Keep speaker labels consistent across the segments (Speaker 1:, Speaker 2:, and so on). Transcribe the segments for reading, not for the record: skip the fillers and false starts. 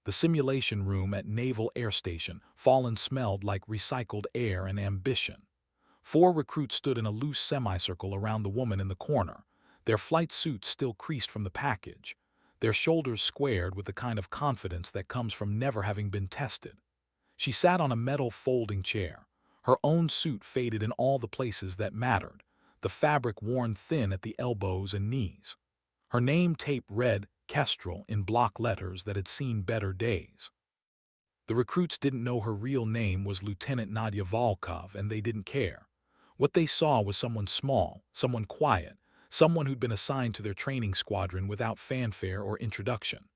Speaker 1: The simulation room at Naval Air Station, fallen smelled like recycled air and ambition. 4 recruits stood in a loose semicircle around the woman in the corner, their flight suits still creased from the package, their shoulders squared with the kind of confidence that comes from never having been tested. She sat on a metal folding chair, her own suit faded in all the places that mattered, the fabric worn thin at the elbows and knees. Her name tape read Kestrel in block letters that had seen better days. The recruits didn't know her real name was Lieutenant Nadia Volkov, and they didn't care. What they saw was someone small, someone quiet, someone who'd been assigned to their training squadron without fanfare or introduction.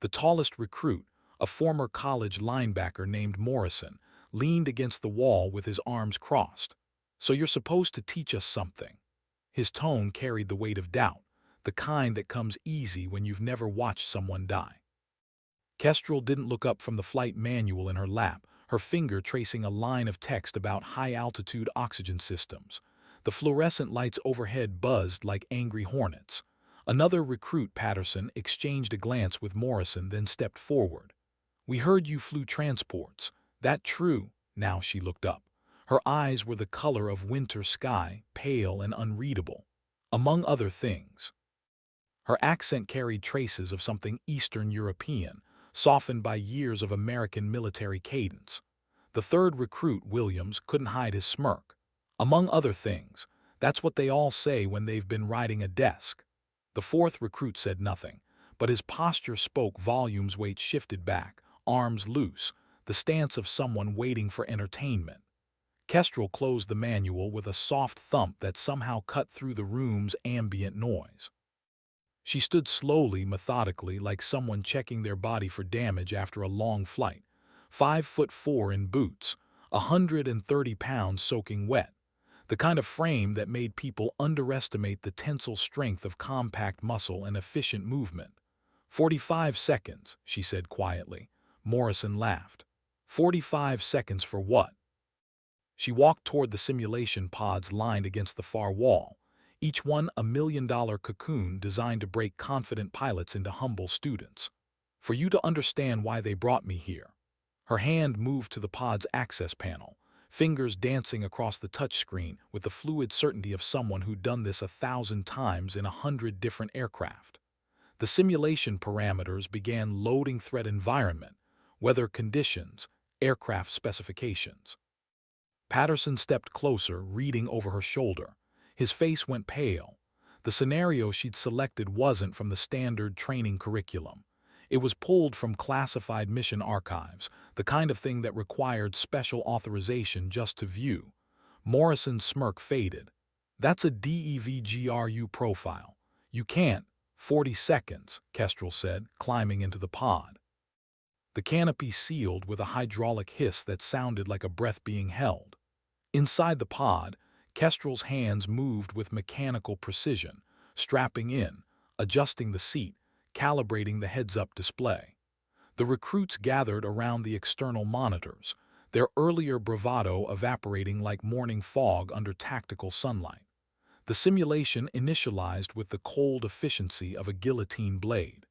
Speaker 1: The tallest recruit, a former college linebacker named Morrison, leaned against the wall with his arms crossed. "So you're supposed to teach us something." His tone carried the weight of doubt, the kind that comes easy when you've never watched someone die. Kestrel didn't look up from the flight manual in her lap, her finger tracing a line of text about high-altitude oxygen systems. The fluorescent lights overhead buzzed like angry hornets. Another recruit, Patterson, exchanged a glance with Morrison, then stepped forward. "We heard you flew transports. That true?" Now she looked up. Her eyes were the color of winter sky, pale and unreadable. "Among other things." Her accent carried traces of something Eastern European, softened by years of American military cadence. The third recruit, Williams, couldn't hide his smirk. "Among other things. That's what they all say when they've been riding a desk." The fourth recruit said nothing, but his posture spoke volumes. Weight shifted back, arms loose, the stance of someone waiting for entertainment. Kestrel closed the manual with a soft thump that somehow cut through the room's ambient noise. She stood slowly, methodically, like someone checking their body for damage after a long flight. 5'4" in boots, 130 pounds soaking wet. The kind of frame that made people underestimate the tensile strength of compact muscle and efficient movement. 45 seconds, she said quietly. Morrison laughed. 45 seconds for what? She walked toward the simulation pods lined against the far wall, each one $1 million cocoon designed to break confident pilots into humble students. "For you to understand why they brought me here." Her hand moved to the pod's access panel, fingers dancing across the touchscreen with the fluid certainty of someone who'd done this 1,000 times in 100 different aircraft. The simulation parameters began loading: threat environment, weather conditions, aircraft specifications. Patterson stepped closer, reading over her shoulder. His face went pale. The scenario she'd selected wasn't from the standard training curriculum. It was pulled from classified mission archives, the kind of thing that required special authorization just to view. Morrison's smirk faded. "That's a DEVGRU profile. You can't." 40 seconds, Kestrel said, climbing into the pod. The canopy sealed with a hydraulic hiss that sounded like a breath being held. Inside the pod, Kestrel's hands moved with mechanical precision, strapping in, adjusting the seat, calibrating the heads-up display. The recruits gathered around the external monitors, their earlier bravado evaporating like morning fog under tactical sunlight. The simulation initialized with the cold efficiency of a guillotine blade.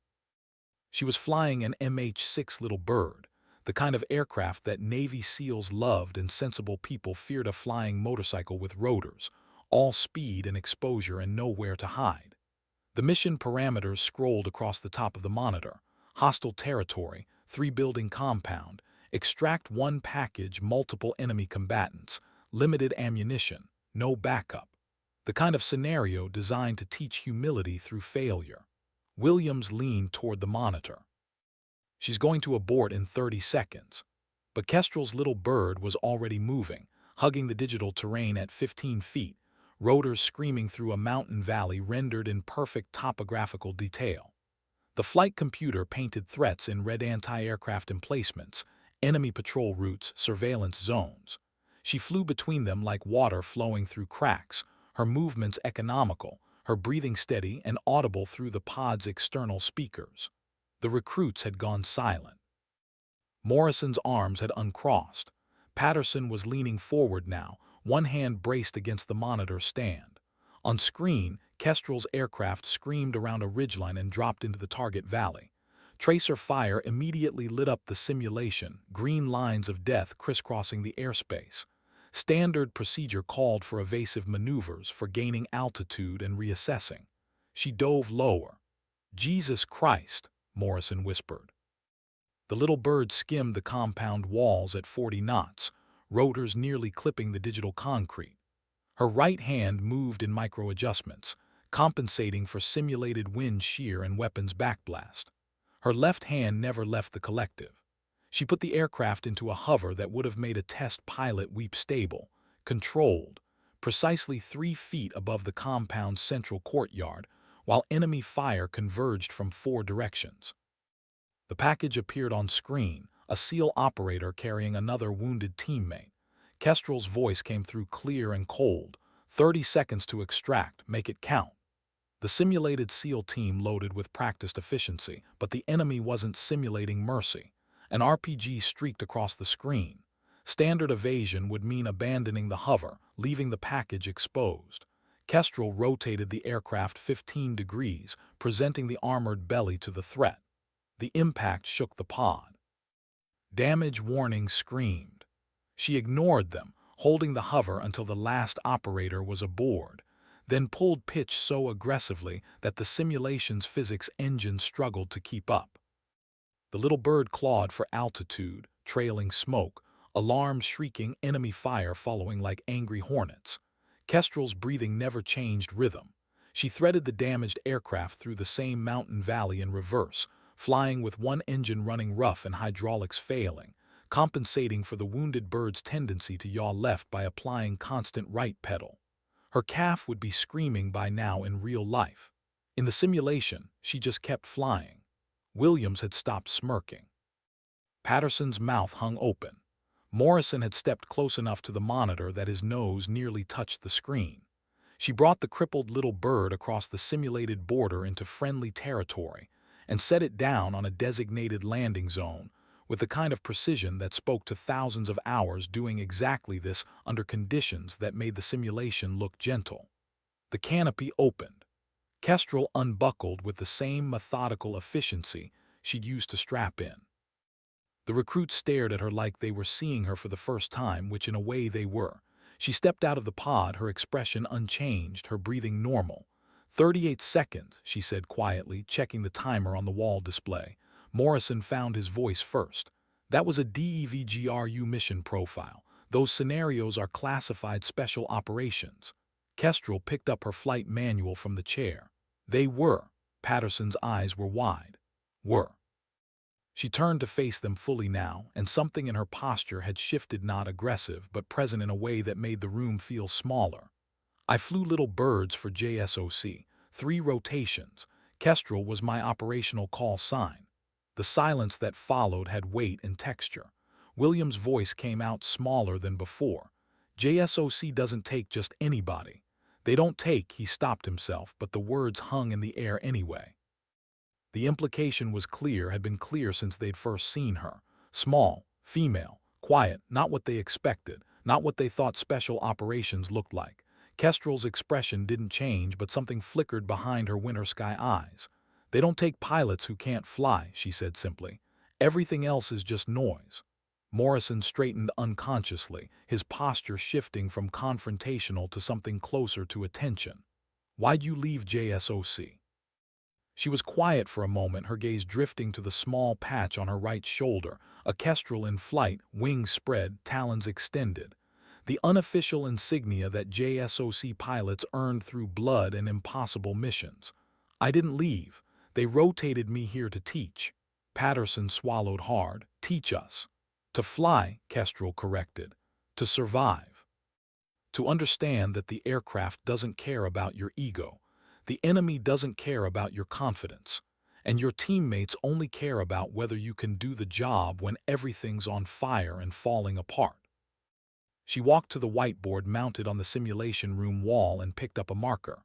Speaker 1: She was flying an MH-6 Little Bird, the kind of aircraft that Navy SEALs loved and sensible people feared: a flying motorcycle with rotors, all speed and exposure and nowhere to hide. The mission parameters scrolled across the top of the monitor. Hostile territory, 3-building compound, extract 1 package, multiple enemy combatants, limited ammunition, no backup. The kind of scenario designed to teach humility through failure. Williams leaned toward the monitor. "She's going to abort in 30 seconds. But Kestrel's Little Bird was already moving, hugging the digital terrain at 15 feet, rotors screaming through a mountain valley rendered in perfect topographical detail. The flight computer painted threats in red: anti-aircraft emplacements, enemy patrol routes, surveillance zones. She flew between them like water flowing through cracks, her movements economical, her breathing steady and audible through the pod's external speakers. The recruits had gone silent. Morrison's arms had uncrossed. Patterson was leaning forward now, one hand braced against the monitor stand. On screen, Kestrel's aircraft screamed around a ridgeline and dropped into the target valley. Tracer fire immediately lit up the simulation, green lines of death crisscrossing the airspace. Standard procedure called for evasive maneuvers for gaining altitude and reassessing. She dove lower. "Jesus Christ," Morrison whispered. The little bird skimmed the compound walls at 40 knots, rotors nearly clipping the digital concrete. Her right hand moved in micro-adjustments, compensating for simulated wind shear and weapons backblast. Her left hand never left the collective. She put the aircraft into a hover that would have made a test pilot weep stable, controlled, precisely 3 feet above the compound's central courtyard, while enemy fire converged from 4 directions. The package appeared on screen, a SEAL operator carrying another wounded teammate. Kestrel's voice came through clear and cold. 30 seconds to extract, make it count. The simulated SEAL team loaded with practiced efficiency, but the enemy wasn't simulating mercy. An RPG streaked across the screen. Standard evasion would mean abandoning the hover, leaving the package exposed. Kestrel rotated the aircraft 15 degrees, presenting the armored belly to the threat. The impact shook the pod. Damage warning screamed. She ignored them, holding the hover until the last operator was aboard, then pulled pitch so aggressively that the simulation's physics engine struggled to keep up. The little bird clawed for altitude, trailing smoke, alarms shrieking, enemy fire following like angry hornets. Kestrel's breathing never changed rhythm. She threaded the damaged aircraft through the same mountain valley in reverse, flying with one engine running rough and hydraulics failing, compensating for the wounded bird's tendency to yaw left by applying constant right pedal. Her calf would be screaming by now in real life. In the simulation, she just kept flying. Williams had stopped smirking. Patterson's mouth hung open. Morrison had stepped close enough to the monitor that his nose nearly touched the screen. She brought the crippled little bird across the simulated border into friendly territory and set it down on a designated landing zone with the kind of precision that spoke to thousands of hours doing exactly this under conditions that made the simulation look gentle. The canopy opened. Kestrel unbuckled with the same methodical efficiency she'd used to strap in. The recruits stared at her like they were seeing her for the first time, which in a way they were. She stepped out of the pod, her expression unchanged, her breathing normal. 38 seconds, she said quietly, checking the timer on the wall display. Morrison found his voice first. That was a DEVGRU mission profile. Those scenarios are classified special operations. Kestrel picked up her flight manual from the chair. They were. Patterson's eyes were wide. Were. She turned to face them fully now, and something in her posture had shifted, not aggressive, but present in a way that made the room feel smaller. I flew little birds for JSOC, 3 rotations. Kestrel was my operational call sign. The silence that followed had weight and texture. William's voice came out smaller than before. JSOC doesn't take just anybody. They don't take, he stopped himself, but the words hung in the air anyway. The implication was clear, had been clear since they'd first seen her. Small, female, quiet, not what they expected, not what they thought special operations looked like. Kestrel's expression didn't change, but something flickered behind her winter sky eyes. They don't take pilots who can't fly, she said simply. Everything else is just noise. Morrison straightened unconsciously, his posture shifting from confrontational to something closer to attention. Why'd you leave JSOC? She was quiet for a moment, her gaze drifting to the small patch on her right shoulder, a kestrel in flight, wings spread, talons extended. The unofficial insignia that JSOC pilots earned through blood and impossible missions. I didn't leave. They rotated me here to teach. Patterson swallowed hard. Teach us. To fly, Kestrel corrected. To survive. To understand that the aircraft doesn't care about your ego. The enemy doesn't care about your confidence. And your teammates only care about whether you can do the job when everything's on fire and falling apart. She walked to the whiteboard mounted on the simulation room wall and picked up a marker.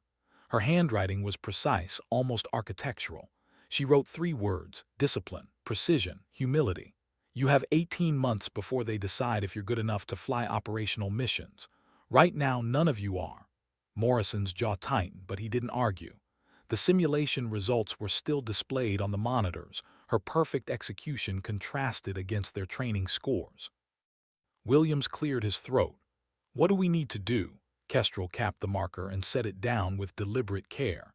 Speaker 1: Her handwriting was precise, almost architectural. She wrote 3 words: discipline, precision, humility. You have 18 months before they decide if you're good enough to fly operational missions. Right now, none of you are. Morrison's jaw tightened, but he didn't argue. The simulation results were still displayed on the monitors, Her perfect execution contrasted against their training scores. Williams cleared his throat. "What do we need to do?" Kestrel capped the marker and set it down with deliberate care.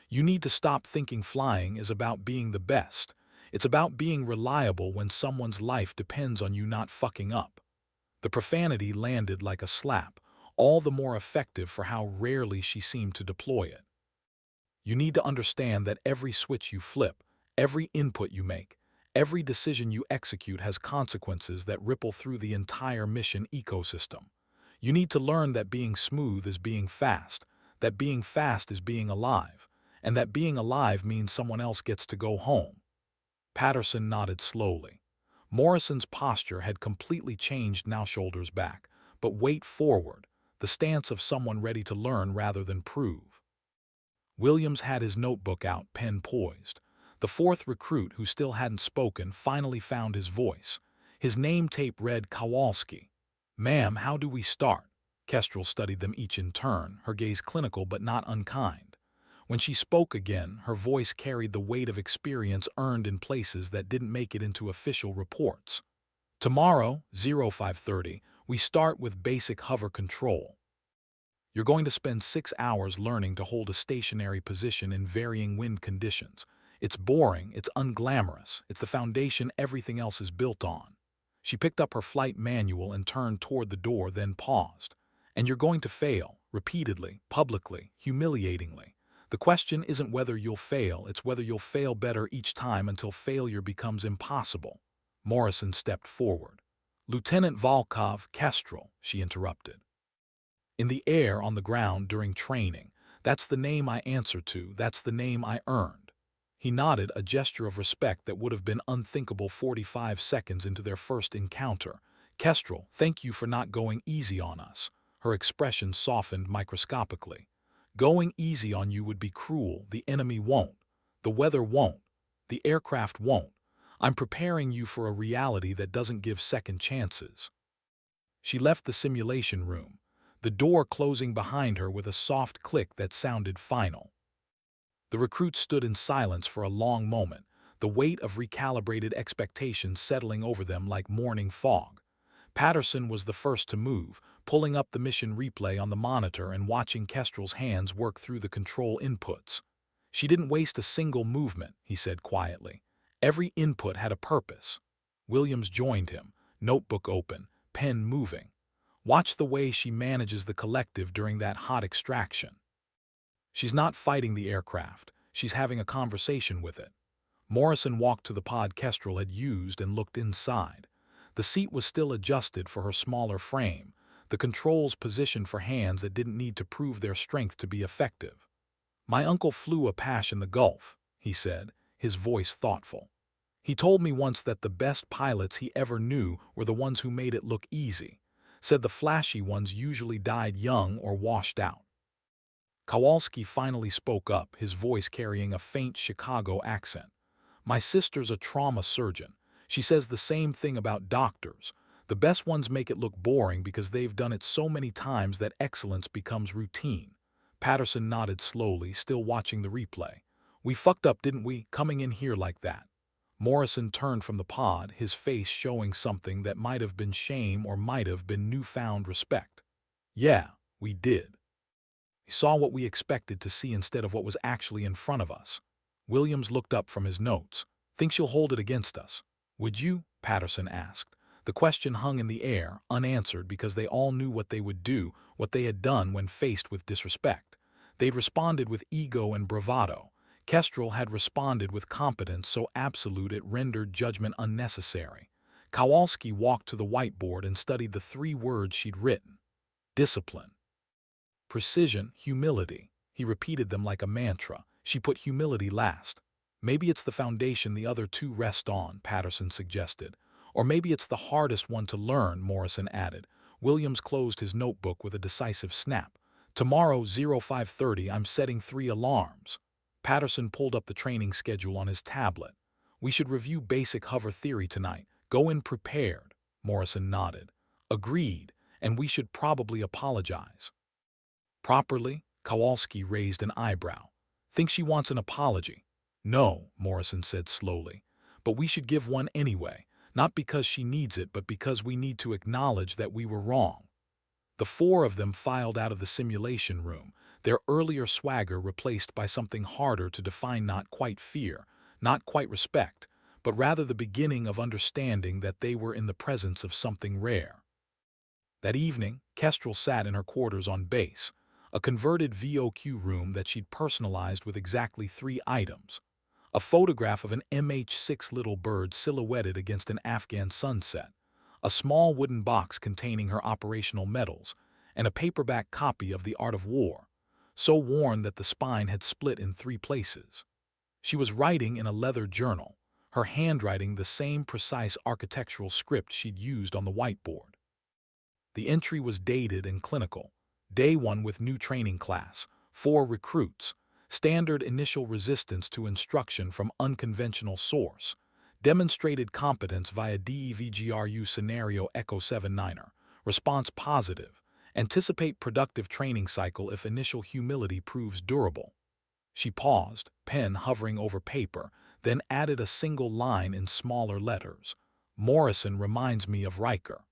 Speaker 1: "You need to stop thinking flying is about being the best. It's about being reliable when someone's life depends on you not fucking up." The profanity landed like a slap, all the more effective for how rarely she seemed to deploy it. "You need to understand that every switch you flip, every input you make, every decision you execute has consequences that ripple through the entire mission ecosystem. You need to learn that being smooth is being fast, that being fast is being alive, and that being alive means someone else gets to go home." Patterson nodded slowly. Morrison's posture had completely changed, now shoulders back, but weight forward, the stance of someone ready to learn rather than prove. Williams had his notebook out, pen poised. The fourth recruit, who still hadn't spoken, finally found his voice. His name tape read Kowalski. "Ma'am, how do we start?" Kestrel studied them each in turn, her gaze clinical but not unkind. When she spoke again, her voice carried the weight of experience earned in places that didn't make it into official reports. "Tomorrow, 0530, we start with basic hover control. You're going to spend 6 hours learning to hold a stationary position in varying wind conditions. It's boring, it's unglamorous, it's the foundation everything else is built on." She picked up her flight manual and turned toward the door, then paused. "And you're going to fail, repeatedly, publicly, humiliatingly. The question isn't whether you'll fail, it's whether you'll fail better each time until failure becomes impossible." Morrison stepped forward. "Lieutenant Volkov, Kestrel," she interrupted. "In the air, on the ground, during training. That's the name I answer to, that's the name I earned." He nodded, a gesture of respect that would have been unthinkable 45 seconds into their first encounter. "Kestrel, thank you for not going easy on us." Her expression softened microscopically. "Going easy on you would be cruel. The enemy won't. The weather won't. The aircraft won't. I'm preparing you for a reality that doesn't give second chances." She left the simulation room, the door closing behind her with a soft click that sounded final. The recruits stood in silence for a long moment, the weight of recalibrated expectations settling over them like morning fog. Patterson was the first to move, pulling up the mission replay on the monitor and watching Kestrel's hands work through the control inputs. "She didn't waste a single movement," he said quietly. "Every input had a purpose." Williams joined him, notebook open, pen moving. "Watch the way she manages the collective during that hot extraction. She's not fighting the aircraft, she's having a conversation with it." Morrison walked to the pod Kestrel had used and looked inside. The seat was still adjusted for her smaller frame, the controls positioned for hands that didn't need to prove their strength to be effective. "My uncle flew a Apache in the Gulf," he said, his voice thoughtful. "He told me once that the best pilots he ever knew were the ones who made it look easy. Said the flashy ones usually died young or washed out." Kowalski finally spoke up, his voice carrying a faint Chicago accent. "My sister's a trauma surgeon. She says the same thing about doctors. The best ones make it look boring because they've done it so many times that excellence becomes routine." Patterson nodded slowly, still watching the replay. "We fucked up, didn't we, coming in here like that?" Morrison turned from the pod, his face showing something that might have been shame or might have been newfound respect. "Yeah, we did. We saw what we expected to see instead of what was actually in front of us." Williams looked up from his notes. "Think she'll hold it against us?" "Would you?" Patterson asked. The question hung in the air, unanswered, because they all knew what they would do, what they had done when faced with disrespect. They'd responded with ego and bravado. Kestrel had responded with competence so absolute it rendered judgment unnecessary. Kowalski walked to the whiteboard and studied the 3 words she'd written. Discipline. Precision, humility. He repeated them like a mantra. She put humility last. "Maybe it's the foundation the other 2 rest on," Patterson suggested. "Or maybe it's the hardest one to learn," Morrison added. Williams closed his notebook with a decisive snap. "Tomorrow, 0530, I'm setting 3 alarms." Patterson pulled up the training schedule on his tablet. "We should review basic hover theory tonight. Go in prepared." Morrison nodded. "Agreed, and we should probably apologize." "Properly?" Kowalski raised an eyebrow. "Think she wants an apology?" "No," Morrison said slowly. but we should give one anyway, not because she needs it, but because we need to acknowledge that we were wrong. The four of them filed out of the simulation room, their earlier swagger replaced by something harder to define, not quite fear, not quite respect, but rather the beginning of understanding that they were in the presence of something rare. That evening, Kestrel sat in her quarters on base, a converted VOQ room that she'd personalized with exactly 3 items: a photograph of an MH6 little bird silhouetted against an Afghan sunset, a small wooden box containing her operational medals, and a paperback copy of The Art of War, so worn that the spine had split in 3 places. She was writing in a leather journal, her handwriting the same precise architectural script she'd used on the whiteboard. The entry was dated and clinical. Day 1 with new training class, 4 recruits, standard initial resistance to instruction from unconventional source, demonstrated competence via DEVGRU scenario Echo 79er, response positive, anticipate productive training cycle if initial humility proves durable. She paused, pen hovering over paper, then added a single line in smaller letters. Morrison reminds me of Riker.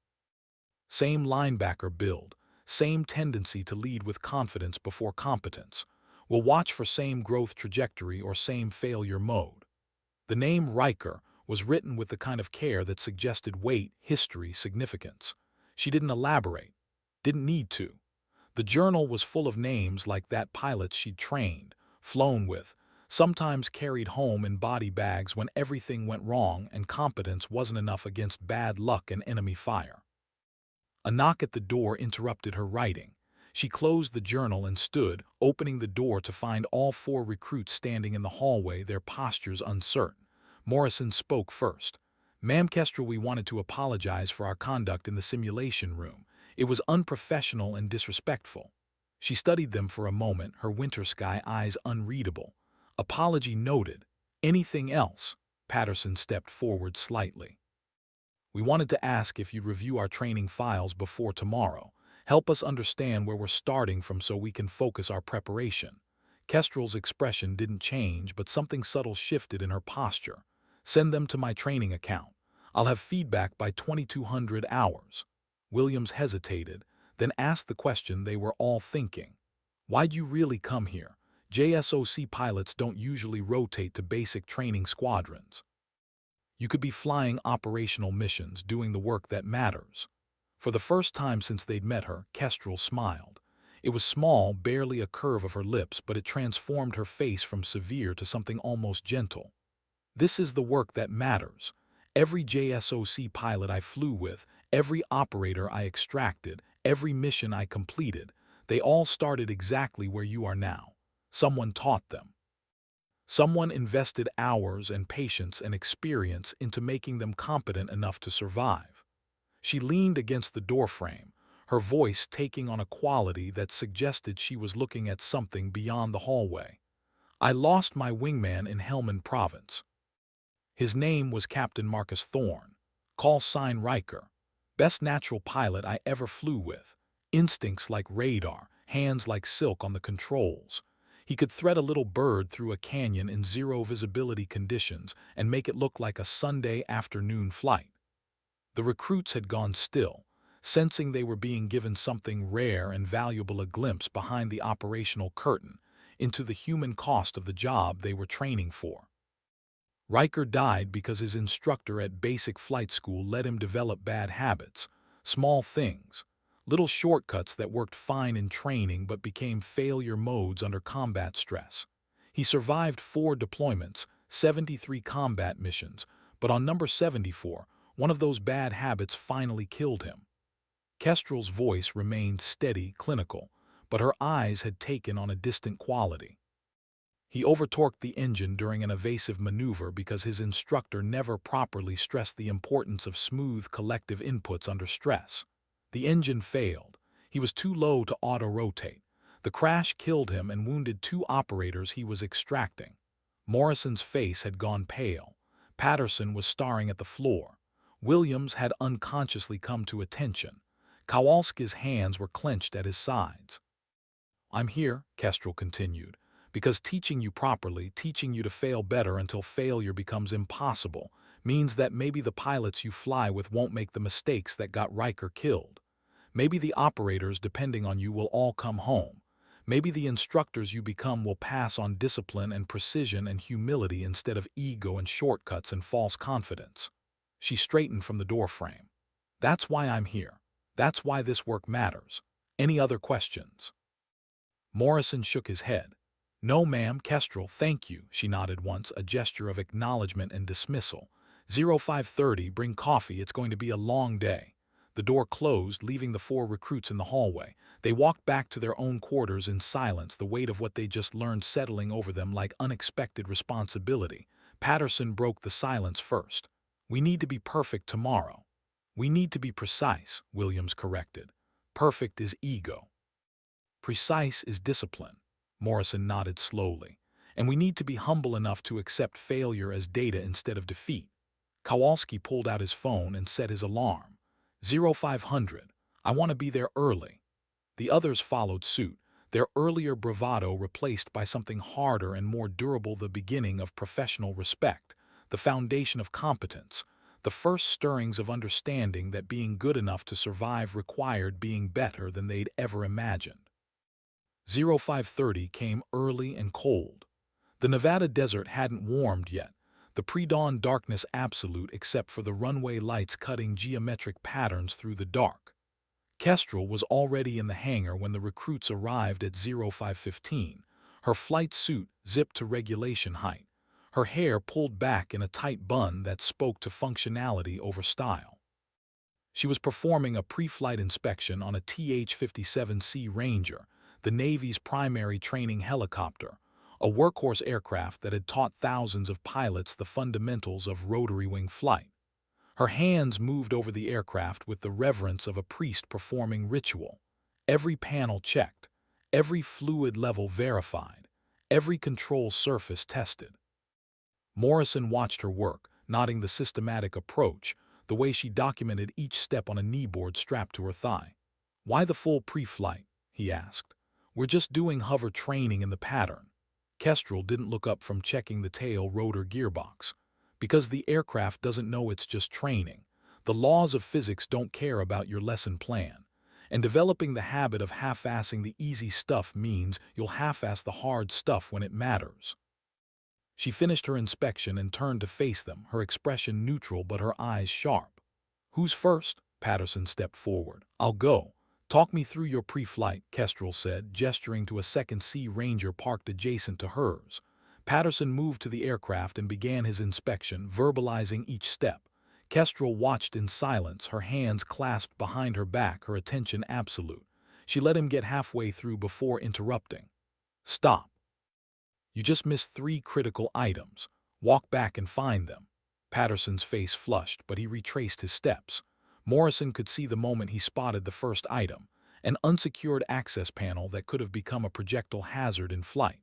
Speaker 1: Same linebacker build, same tendency to lead with confidence before competence. We'll watch for same growth trajectory or same failure mode. The name Riker was written with the kind of care that suggested weight, history, significance. She didn't elaborate, didn't need to. The journal was full of names like that pilots she'd trained, flown with, sometimes carried home in body bags when everything went wrong and competence wasn't enough against bad luck and enemy fire. A knock at the door interrupted her writing. She closed the journal and stood, opening the door to find all 4 recruits standing in the hallway, their postures uncertain. Morrison spoke first. "Ma'am Kestrel, we wanted to apologize for our conduct in the simulation room. It was unprofessional and disrespectful." She studied them for a moment, her winter sky eyes unreadable. "Apology noted. Anything else?" Patterson stepped forward slightly. "We wanted to ask if you review our training files before tomorrow. Help us understand where we're starting from so we can focus our preparation." Kestrel's expression didn't change, but something subtle shifted in her posture. "Send them to my training account. I'll have feedback by 2200 hours." Williams hesitated, then asked the question they were all thinking. "Why'd you really come here? JSOC pilots don't usually rotate to basic training squadrons. You could be flying operational missions, doing the work that matters." For the first time since they'd met her, Kestrel smiled. It was small, barely a curve of her lips, but it transformed her face from severe to something almost gentle. "This is the work that matters. Every JSOC pilot I flew with, every operator I extracted, every mission I completed, they all started exactly where you are now. Someone taught them. Someone invested hours and patience and experience into making them competent enough to survive." She leaned against the doorframe, her voice taking on a quality that suggested she was looking at something beyond the hallway. "I lost my wingman in Helmand Province. His name was Captain Marcus Thorne, call sign Riker. Best natural pilot I ever flew with. Instincts like radar, hands like silk on the controls. He could thread a little bird through a canyon in 0 visibility conditions and make it look like a Sunday afternoon flight." The recruits had gone still, sensing they were being given something rare and valuable, a glimpse behind the operational curtain into the human cost of the job they were training for. Riker died because his instructor at basic flight school let him develop bad habits, small things, little shortcuts that worked fine in training but became failure modes under combat stress. He survived 4 deployments, 73 combat missions, but on number 74, one of those bad habits finally killed him. Kestrel's voice remained steady, clinical, but her eyes had taken on a distant quality. "He overtorqued the engine during an evasive maneuver because his instructor never properly stressed the importance of smooth collective inputs under stress. The engine failed. He was too low to auto-rotate. The crash killed him and wounded 2 operators he was extracting." Morrison's face had gone pale. Patterson was staring at the floor. Williams had unconsciously come to attention. Kowalski's hands were clenched at his sides. "I'm here," Kestrel continued, "because teaching you properly, teaching you to fail better until failure becomes impossible, Means that maybe the pilots you fly with won't make the mistakes that got Riker killed. Maybe the operators depending on you will all come home. Maybe the instructors you become will pass on discipline and precision and humility instead of ego and shortcuts and false confidence. She straightened from the doorframe. That's why I'm here. That's why this work matters. Any other questions? Morrison shook his head. No, ma'am, Kestrel, thank you, she nodded once, a gesture of acknowledgement and dismissal. 0530, bring coffee, it's going to be a long day. The door closed, leaving the four recruits in the hallway. They walked back to their own quarters in silence, the weight of what they just learned settling over them like unexpected responsibility. Patterson broke the silence first. We need to be perfect tomorrow. We need to be precise, Williams corrected. Perfect is ego. Precise is discipline. Morrison nodded slowly. And we need to be humble enough to accept failure as data instead of defeat. Kowalski pulled out his phone and set his alarm. 0500. I want to be there early. The others followed suit, their earlier bravado replaced by something harder and more durable, the beginning of professional respect, the foundation of competence, the first stirrings of understanding that being good enough to survive required being better than they'd ever imagined. 0530 came early and cold. The Nevada desert hadn't warmed yet, the pre-dawn darkness absolute except for the runway lights cutting geometric patterns through the dark. Kestrel was already in the hangar when the recruits arrived at 0515, her flight suit zipped to regulation height, her hair pulled back in a tight bun that spoke to functionality over style. She was performing a pre-flight inspection on a TH-57C Ranger, the Navy's primary training helicopter, a workhorse aircraft that had taught thousands of pilots the fundamentals of rotary wing flight. Her hands moved over the aircraft with the reverence of a priest performing ritual. Every panel checked, every fluid level verified, every control surface tested. Morrison watched her work, nodding the systematic approach, the way she documented each step on a kneeboard strapped to her thigh. Why the full pre-flight? He asked. We're just doing hover training in the pattern. Kestrel didn't look up from checking the tail rotor gearbox. Because the aircraft doesn't know it's just training. The laws of physics don't care about your lesson plan. And developing the habit of half-assing the easy stuff means you'll half-ass the hard stuff when it matters. She finished her inspection and turned to face them, her expression neutral but her eyes sharp. Who's first? Patterson stepped forward. I'll go. Talk me through your pre-flight, Kestrel said, gesturing to a second Sea Ranger parked adjacent to hers. Patterson moved to the aircraft and began his inspection, verbalizing each step. Kestrel watched in silence, her hands clasped behind her back, her attention absolute. She let him get halfway through before interrupting. Stop. You just missed 3 critical items. Walk back and find them. Patterson's face flushed, but he retraced his steps. Morrison could see the moment he spotted the first item, an unsecured access panel that could have become a projectile hazard in flight.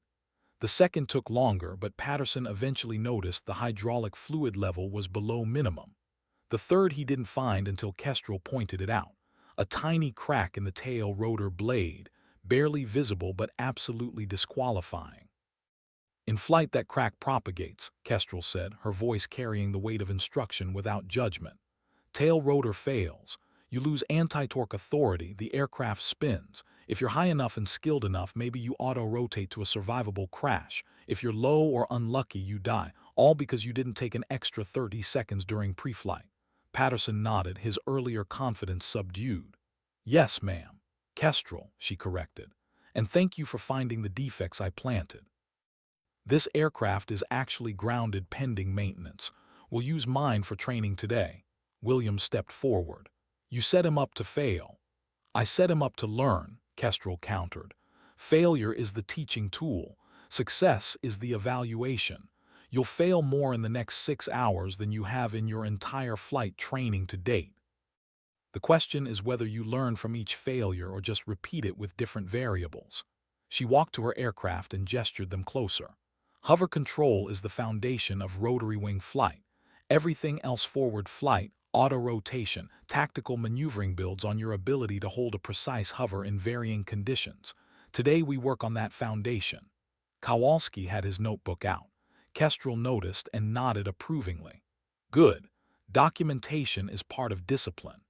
Speaker 1: The second took longer, but Patterson eventually noticed the hydraulic fluid level was below minimum. The third he didn't find until Kestrel pointed it out, a tiny crack in the tail rotor blade, barely visible but absolutely disqualifying. In flight that crack propagates, Kestrel said, her voice carrying the weight of instruction without judgment. Tail rotor fails. You lose anti-torque authority, the aircraft spins. If you're high enough and skilled enough, maybe you auto-rotate to a survivable crash. If you're low or unlucky, you die, all because you didn't take an extra 30 seconds during pre-flight. Patterson nodded, his earlier confidence subdued. Yes, ma'am. Kestrel, she corrected. And thank you for finding the defects I planted. This aircraft is actually grounded pending maintenance. We'll use mine for training today. Williams stepped forward. You set him up to fail. I set him up to learn, Kestrel countered. Failure is the teaching tool. Success is the evaluation. You'll fail more in the next 6 hours than you have in your entire flight training to date. The question is whether you learn from each failure or just repeat it with different variables. She walked to her aircraft and gestured them closer. Hover control is the foundation of rotary wing flight. Everything else, forward flight, auto-rotation, tactical maneuvering, builds on your ability to hold a precise hover in varying conditions. Today we work on that foundation. Kowalski had his notebook out. Kestrel noticed and nodded approvingly. Good. Documentation is part of discipline.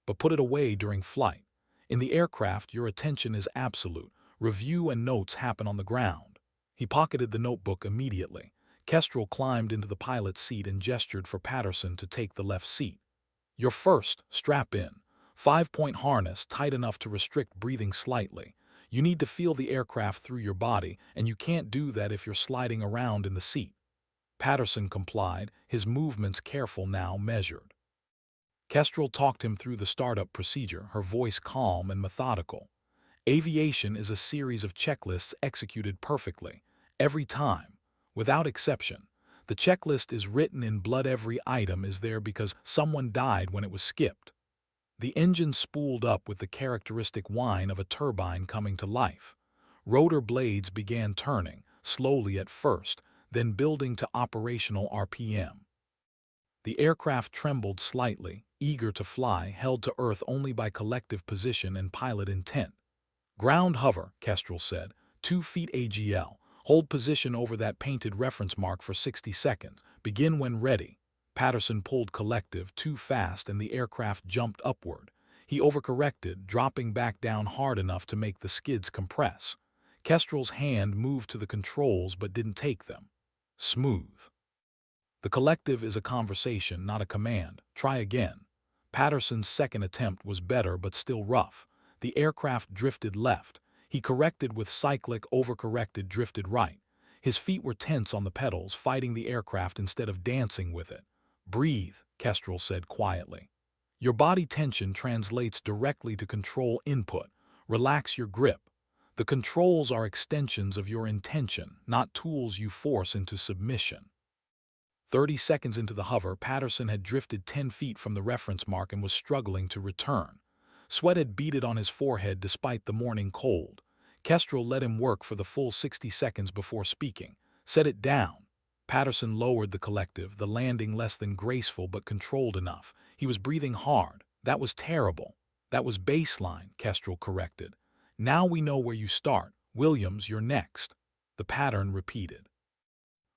Speaker 1: But put it away during flight. In the aircraft, your attention is absolute. Review and notes happen on the ground. He pocketed the notebook immediately. Kestrel climbed into the pilot's seat and gestured for Patterson to take the left seat. You're first, strap in. 5-point harness tight enough to restrict breathing slightly. You need to feel the aircraft through your body, and you can't do that if you're sliding around in the seat. Patterson complied, his movements careful now, measured. Kestrel talked him through the startup procedure, her voice calm and methodical. Aviation is a series of checklists executed perfectly, every time, without exception. The checklist is written in blood. Every item is there because someone died when it was skipped. The engine spooled up with the characteristic whine of a turbine coming to life. Rotor blades began turning, slowly at first, then building to operational RPM. The aircraft trembled slightly, eager to fly, held to earth only by collective position and pilot intent. Ground hover, Kestrel said, 2 feet AGL. Hold position over that painted reference mark for 60 seconds. Begin when ready. Patterson pulled collective too fast and the aircraft jumped upward. He overcorrected, dropping back down hard enough to make the skids compress. Kestrel's hand moved to the controls but didn't take them. Smooth. The collective is a conversation, not a command. Try again. Patterson's second attempt was better but still rough. The aircraft drifted left. He corrected with cyclic, overcorrected, drifted right. His feet were tense on the pedals, fighting the aircraft instead of dancing with it. Breathe, Kestrel said quietly. Your body tension translates directly to control input. Relax your grip. The controls are extensions of your intention, not tools you force into submission. 30 seconds into the hover, Patterson had drifted 10 feet from the reference mark and was struggling to return. Sweat had beaded on his forehead despite the morning cold. Kestrel let him work for the full 60 seconds before speaking. Set it down. Patterson lowered the collective, the landing less than graceful but controlled enough. He was breathing hard. That was terrible. That was baseline, Kestrel corrected. Now we know where you start. Williams, you're next. The pattern repeated.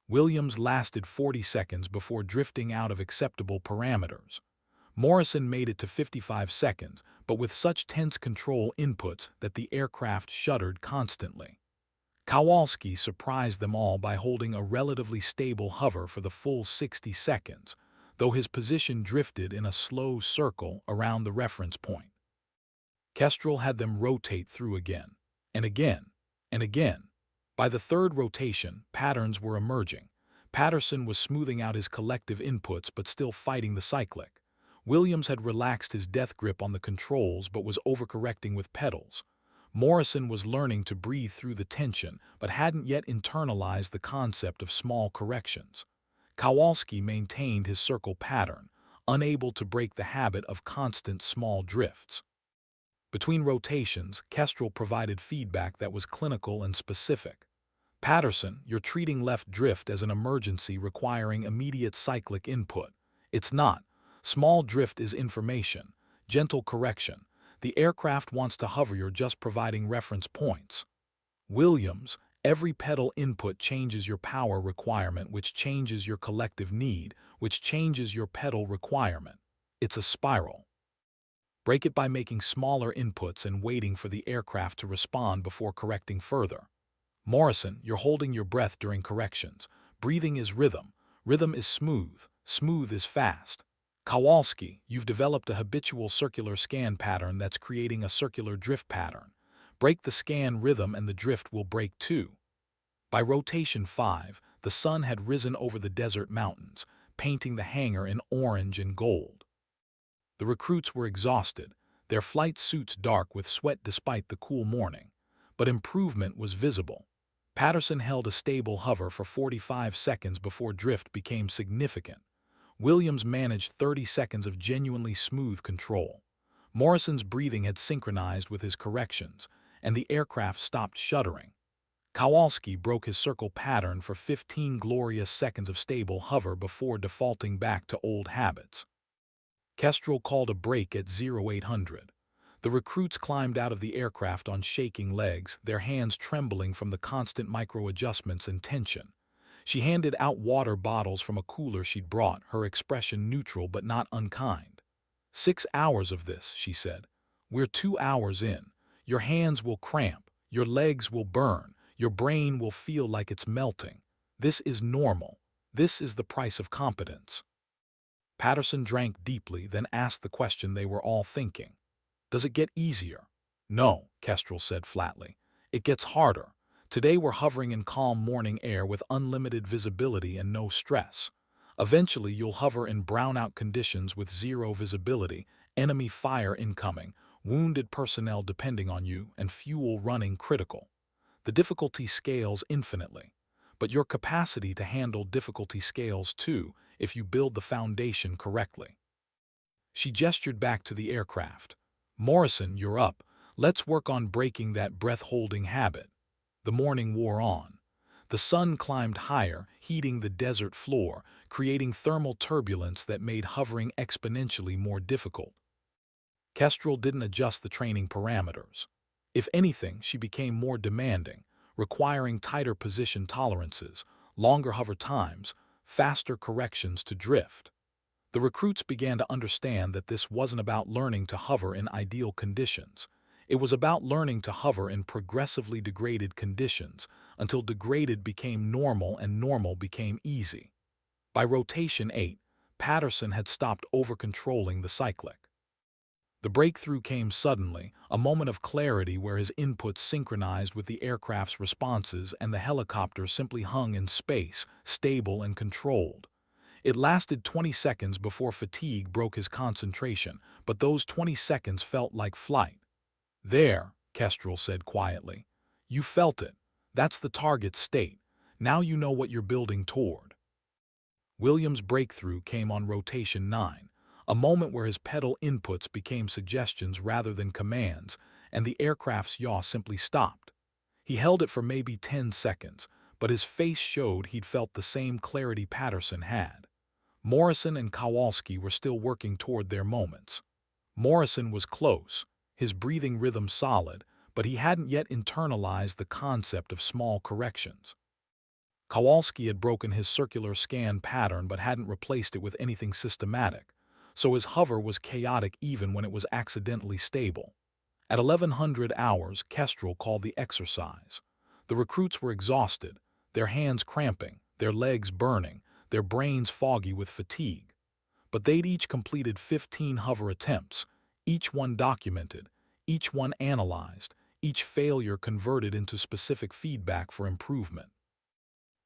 Speaker 1: Williams lasted 40 seconds before drifting out of acceptable parameters. Morrison made it to 55 seconds, but with such tense control inputs that the aircraft shuddered constantly. Kowalski surprised them all by holding a relatively stable hover for the full 60 seconds, though his position drifted in a slow circle around the reference point. Kestrel had them rotate through again, and again, and again. By the third rotation, patterns were emerging. Patterson was smoothing out his collective inputs but still fighting the cyclic. Williams had relaxed his death grip on the controls but was overcorrecting with pedals. Morrison was learning to breathe through the tension but hadn't yet internalized the concept of small corrections. Kowalski maintained his circle pattern, unable to break the habit of constant small drifts. Between rotations, Kestrel provided feedback that was clinical and specific. Patterson, you're treating left drift as an emergency requiring immediate cyclic input. It's not. Small drift is information, gentle correction. The aircraft wants to hover, you're just providing reference points. Williams, every pedal input changes your power requirement, which changes your collective need, which changes your pedal requirement. It's a spiral. Break it by making smaller inputs and waiting for the aircraft to respond before correcting further. Morrison, you're holding your breath during corrections. Breathing is rhythm. Rhythm is smooth. Smooth is fast. Kowalski, you've developed a habitual circular scan pattern that's creating a circular drift pattern. Break the scan rhythm and the drift will break too. By rotation 5, the sun had risen over the desert mountains, painting the hangar in orange and gold. The recruits were exhausted, their flight suits dark with sweat despite the cool morning. But improvement was visible. Patterson held a stable hover for 45 seconds before drift became significant. Williams managed 30 seconds of genuinely smooth control. Morrison's breathing had synchronized with his corrections, and the aircraft stopped shuddering. Kowalski broke his circle pattern for 15 glorious seconds of stable hover before defaulting back to old habits. Kestrel called a break at 0800. The recruits climbed out of the aircraft on shaking legs, their hands trembling from the constant micro-adjustments and tension. She handed out water bottles from a cooler she'd brought, her expression neutral but not unkind. 6 hours of this, she said. We're 2 hours in. Your hands will cramp, your legs will burn, your brain will feel like it's melting. This is normal. This is the price of competence. Patterson drank deeply, then asked the question they were all thinking. Does it get easier? No, Kestrel said flatly. It gets harder. Today we're hovering in calm morning air with unlimited visibility and no stress. Eventually you'll hover in brownout conditions with zero visibility, enemy fire incoming, wounded personnel depending on you, and fuel running critical. The difficulty scales infinitely. But your capacity to handle difficulty scales too if you build the foundation correctly. She gestured back to the aircraft. Morrison, you're up. Let's work on breaking that breath-holding habit. The morning wore on. The sun climbed higher, heating the desert floor, creating thermal turbulence that made hovering exponentially more difficult. Kestrel didn't adjust the training parameters. If anything, she became more demanding, requiring tighter position tolerances, longer hover times, faster corrections to drift. The recruits began to understand that this wasn't about learning to hover in ideal conditions. It was about learning to hover in progressively degraded conditions until degraded became normal and normal became easy. By rotation 8, Patterson had stopped over-controlling the cyclic. The breakthrough came suddenly, a moment of clarity where his inputs synchronized with the aircraft's responses and the helicopter simply hung in space, stable and controlled. It lasted 20 seconds before fatigue broke his concentration, but those 20 seconds felt like flight. There, Kestrel said quietly. You felt it. That's the target state. Now you know what you're building toward. Williams' breakthrough came on rotation 9, a moment where his pedal inputs became suggestions rather than commands, and the aircraft's yaw simply stopped. He held it for maybe 10 seconds, but his face showed he'd felt the same clarity Patterson had. Morrison and Kowalski were still working toward their moments. Morrison was close, his breathing rhythm solid, but he hadn't yet internalized the concept of small corrections. Kowalski had broken his circular scan pattern but hadn't replaced it with anything systematic, so his hover was chaotic even when it was accidentally stable. At 1100 hours, Kestrel called the exercise. The recruits were exhausted, their hands cramping, their legs burning, their brains foggy with fatigue. But they'd each completed 15 hover attempts, each one documented, each one analyzed, each failure converted into specific feedback for improvement.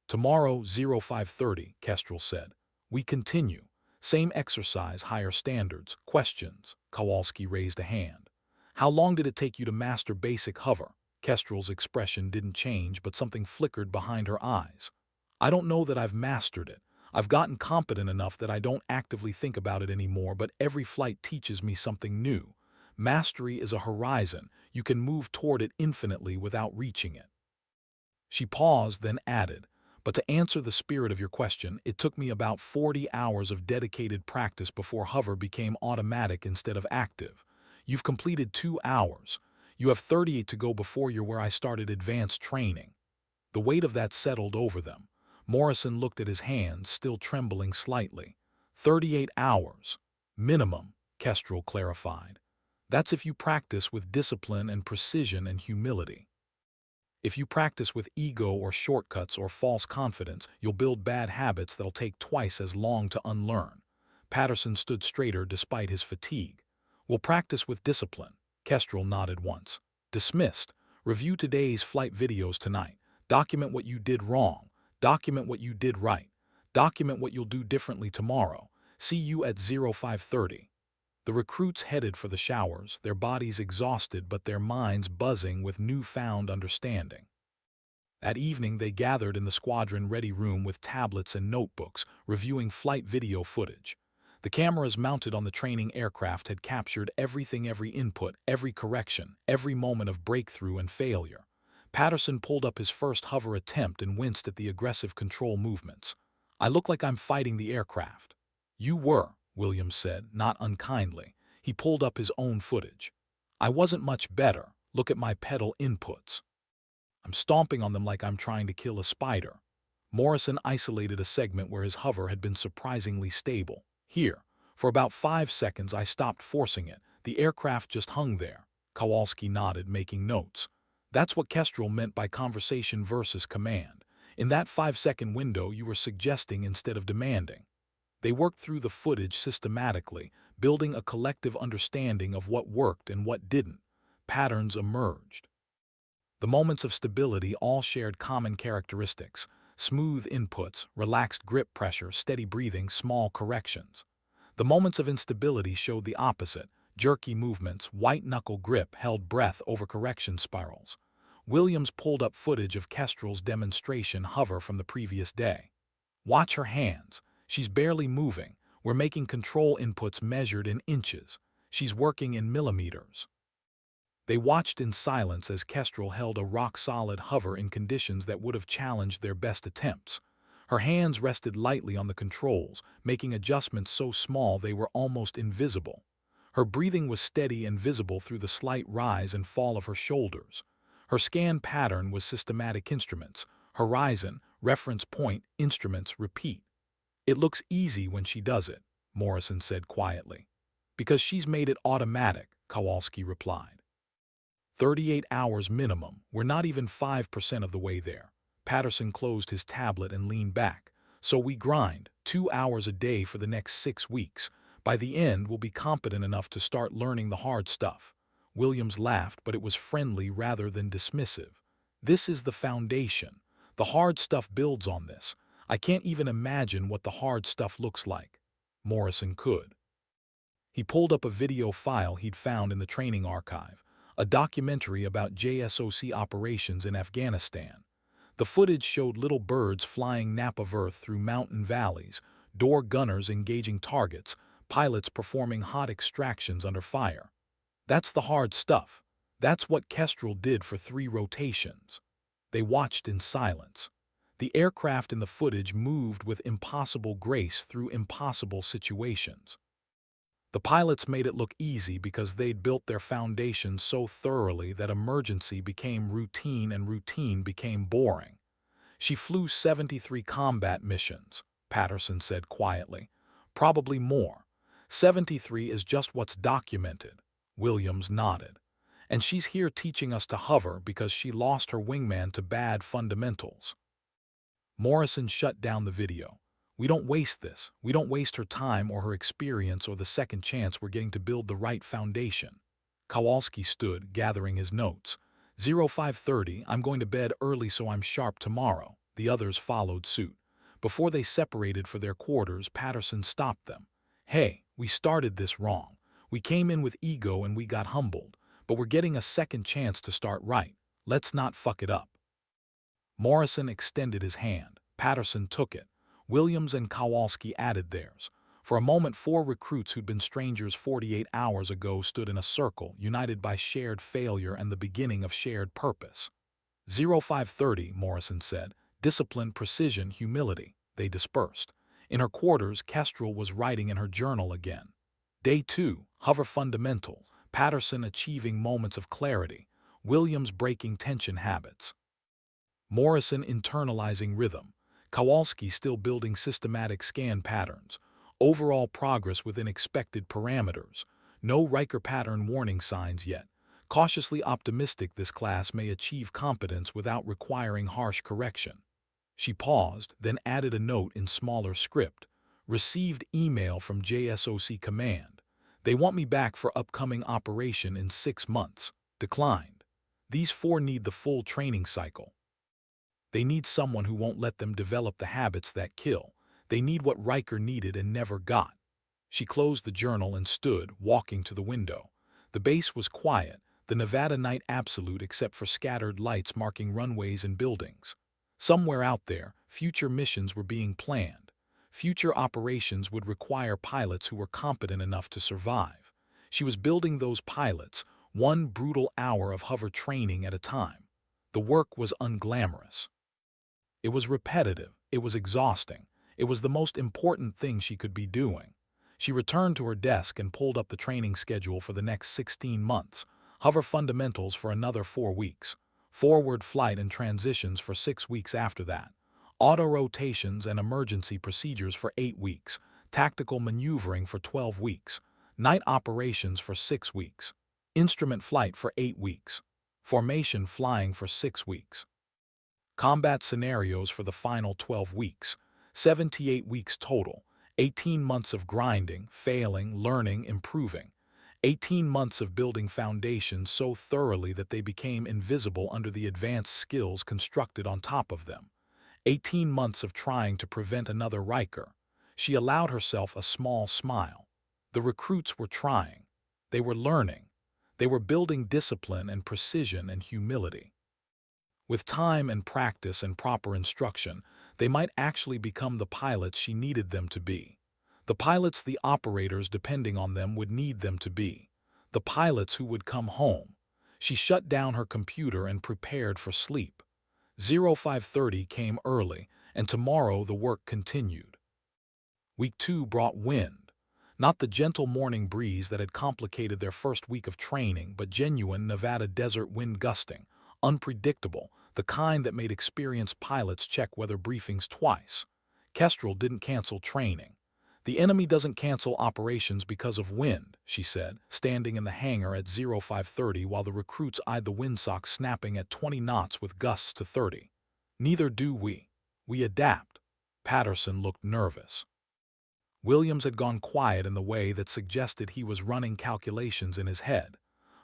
Speaker 1: Tomorrow, 0530, Kestrel said. We continue. Same exercise, higher standards. Questions? Kowalski raised a hand. How long did it take you to master basic hover? Kestrel's expression didn't change, but something flickered behind her eyes. I don't know that I've mastered it. I've gotten competent enough that I don't actively think about it anymore, but every flight teaches me something new. Mastery is a horizon. You can move toward it infinitely without reaching it. She paused, then added, but to answer the spirit of your question, it took me about 40 hours of dedicated practice before hover became automatic instead of active. You've completed 2 hours. You have 38 to go before you're where I started advanced training. The weight of that settled over them. Morrison looked at his hands, still trembling slightly. 38 hours. Minimum, Kestrel clarified. That's if you practice with discipline and precision and humility. If you practice with ego or shortcuts or false confidence, you'll build bad habits that'll take twice as long to unlearn. Patterson stood straighter despite his fatigue. We'll practice with discipline. Kestrel nodded once. Dismissed. Review today's flight videos tonight. Document what you did wrong. Document what you did right. Document what you'll do differently tomorrow. See you at 0530. The recruits headed for the showers, their bodies exhausted but their minds buzzing with newfound understanding. That evening they gathered in the squadron ready room with tablets and notebooks, reviewing flight video footage. The cameras mounted on the training aircraft had captured everything, every input, every correction, every moment of breakthrough and failure. Patterson pulled up his first hover attempt and winced at the aggressive control movements. I look like I'm fighting the aircraft. You were, Williams said, not unkindly. He pulled up his own footage. I wasn't much better. Look at my pedal inputs. I'm stomping on them like I'm trying to kill a spider. Morrison isolated a segment where his hover had been surprisingly stable. Here, for about 5 seconds I stopped forcing it. The aircraft just hung there. Kowalski nodded, making notes. That's what Kestrel meant by conversation versus command. In that 5-second window you were suggesting instead of demanding. They worked through the footage systematically, building a collective understanding of what worked and what didn't. Patterns emerged. The moments of stability all shared common characteristics: smooth inputs, relaxed grip pressure, steady breathing, small corrections. The moments of instability showed the opposite: jerky movements, white-knuckle grip, held breath over correction spirals. Williams pulled up footage of Kestrel's demonstration hover from the previous day. Watch her hands. She's barely moving. We're making control inputs measured in inches. She's working in millimeters. They watched in silence as Kestrel held a rock-solid hover in conditions that would have challenged their best attempts. Her hands rested lightly on the controls, making adjustments so small they were almost invisible. Her breathing was steady and visible through the slight rise and fall of her shoulders. Her scan pattern was systematic: instruments, horizon, reference point, instruments, repeat. "It looks easy when she does it," Morrison said quietly. "Because she's made it automatic," Kowalski replied. 38 hours minimum. We're not even 5% of the way there. Patterson closed his tablet and leaned back. "So we grind 2 hours a day for the next 6 weeks. By the end, we'll be competent enough to start learning the hard stuff." Williams laughed, but it was friendly rather than dismissive. "This is the foundation. The hard stuff builds on this. I can't even imagine what the hard stuff looks like." Morrison could. He pulled up a video file he'd found in the training archive, a documentary about JSOC operations in Afghanistan. The footage showed little birds flying nap-of-earth through mountain valleys, door gunners engaging targets, pilots performing hot extractions under fire. That's the hard stuff. That's what Kestrel did for 3 rotations. They watched in silence. The aircraft in the footage moved with impossible grace through impossible situations. The pilots made it look easy because they'd built their foundation so thoroughly that emergency became routine and routine became boring. "She flew 73 combat missions," Patterson said quietly. "Probably more. 73 is just what's documented." Williams nodded. "And she's here teaching us to hover because she lost her wingman to bad fundamentals." Morrison shut down the video. "We don't waste this. We don't waste her time or her experience or the second chance we're getting to build the right foundation." Kowalski stood, gathering his notes. 0530, "I'm going to bed early so I'm sharp tomorrow." The others followed suit. Before they separated for their quarters, Patterson stopped them. "Hey, we started this wrong. We came in with ego and we got humbled. But we're getting a second chance to start right. Let's not fuck it up." Morrison extended his hand. Patterson took it. Williams and Kowalski added theirs. For a moment, 4 recruits who'd been strangers 48 hours ago stood in a circle, united by shared failure and the beginning of shared purpose. 0530, Morrison said. "Discipline, precision, humility." They dispersed. In her quarters, Kestrel was writing in her journal again. Day 2, hover fundamental. Patterson achieving moments of clarity. Williams breaking tension habits. Morrison internalizing rhythm. Kowalski still building systematic scan patterns. Overall progress within expected parameters. No Riker pattern warning signs yet. Cautiously optimistic this class may achieve competence without requiring harsh correction. She paused, then added a note in smaller script. "Received email from JSOC Command. They want me back for upcoming operation in 6 months. Declined." These 4 need the full training cycle. They need someone who won't let them develop the habits that kill. They need what Riker needed and never got. She closed the journal and stood, walking to the window. The base was quiet, the Nevada night absolute except for scattered lights marking runways and buildings. Somewhere out there, future missions were being planned. Future operations would require pilots who were competent enough to survive. She was building those pilots, 1 brutal hour of hover training at a time. The work was unglamorous. It was repetitive, it was exhausting, it was the most important thing she could be doing. She returned to her desk and pulled up the training schedule for the next 16 months, hover fundamentals for another 4 weeks, forward flight and transitions for 6 weeks after that. auto-rotations and emergency procedures for 8 weeks, tactical maneuvering for 12 weeks, night operations for 6 weeks, instrument flight for 8 weeks, formation flying for 6 weeks. Combat scenarios for the final 12 weeks, 78 weeks total, 18 months of grinding, failing, learning, improving, 18 months of building foundations so thoroughly that they became invisible under the advanced skills constructed on top of them, 18 months of trying to prevent another Riker. She allowed herself a small smile. The recruits were trying. They were learning. They were building discipline and precision and humility. With time and practice and proper instruction, they might actually become the pilots she needed them to be. The pilots the operators depending on them would need them to be. The pilots who would come home. She shut down her computer and prepared for sleep. 0530 came early, and tomorrow the work continued. Week 2 brought wind. Not the gentle morning breeze that had complicated their first week of training, but genuine Nevada desert wind gusting, unpredictable, the kind that made experienced pilots check weather briefings twice. Kestrel didn't cancel training. The enemy doesn't cancel operations because of wind, she said, standing in the hangar at 0530 while the recruits eyed the windsock snapping at 20 knots with gusts to 30. Neither do we. We adapt. Patterson looked nervous. Williams had gone quiet in the way that suggested he was running calculations in his head.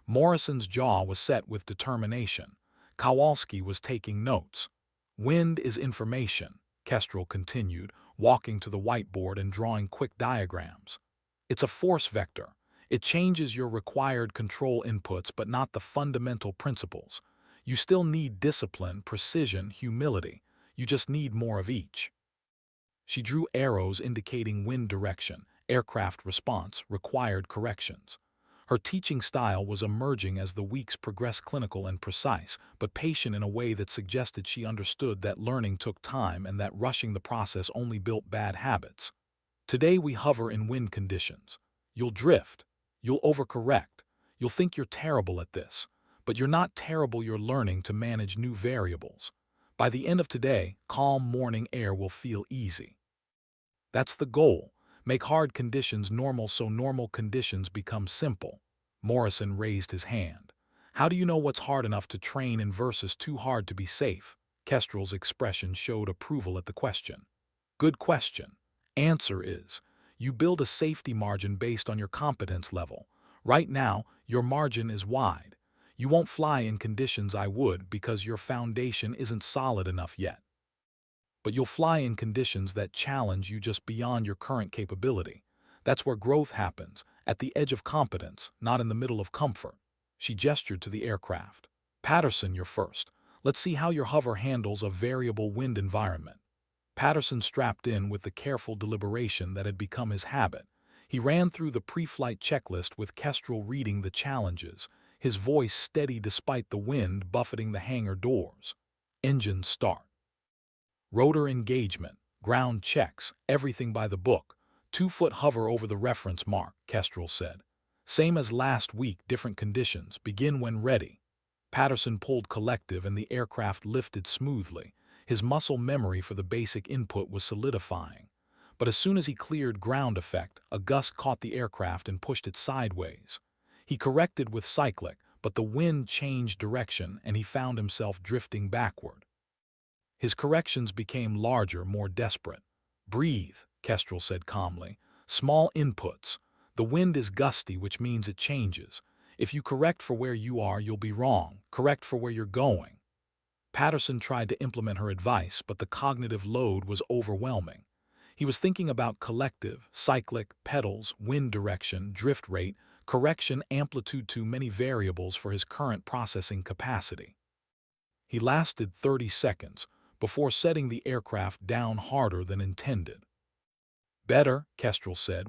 Speaker 1: Morrison's jaw was set with determination. Kowalski was taking notes. Wind is information, Kestrel continued, walking to the whiteboard and drawing quick diagrams. It's a force vector. It changes your required control inputs but not the fundamental principles. You still need discipline, precision, humility. You just need more of each. She drew arrows indicating wind direction, aircraft response, required corrections. Her teaching style was emerging as the weeks progressed, clinical and precise, but patient in a way that suggested she understood that learning took time and that rushing the process only built bad habits. Today we hover in wind conditions. You'll drift. You'll overcorrect. You'll think you're terrible at this. But you're not terrible, you're learning to manage new variables. By the end of today, calm morning air will feel easy. That's the goal. Make hard conditions normal so normal conditions become simple. Morrison raised his hand. How do you know what's hard enough to train in versus too hard to be safe? Kestrel's expression showed approval at the question. Good question. Answer is, you build a safety margin based on your competence level. Right now, your margin is wide. You won't fly in conditions I would because your foundation isn't solid enough yet. But you'll fly in conditions that challenge you just beyond your current capability. That's where growth happens, at the edge of competence, not in the middle of comfort. She gestured to the aircraft. Patterson, you're first. Let's see how your hover handles a variable wind environment. Patterson strapped in with the careful deliberation that had become his habit. He ran through the pre-flight checklist with Kestrel reading the challenges, his voice steady despite the wind buffeting the hangar doors. Engine start. Rotor engagement, ground checks, everything by the book. 2-foot hover over the reference mark, Kestrel said. Same as last week, different conditions. Begin when ready. Patterson pulled collective and the aircraft lifted smoothly. His muscle memory for the basic input was solidifying. But as soon as he cleared ground effect, a gust caught the aircraft and pushed it sideways. He corrected with cyclic, but the wind changed direction and he found himself drifting backward. His corrections became larger, more desperate. Breathe, Kestrel said calmly. Small inputs. The wind is gusty, which means it changes. If you correct for where you are, you'll be wrong. Correct for where you're going. Patterson tried to implement her advice, but the cognitive load was overwhelming. He was thinking about collective, cyclic, pedals, wind direction, drift rate, correction, amplitude, too many variables for his current processing capacity. He lasted 30 seconds before setting the aircraft down harder than intended. Better, Kestrel said,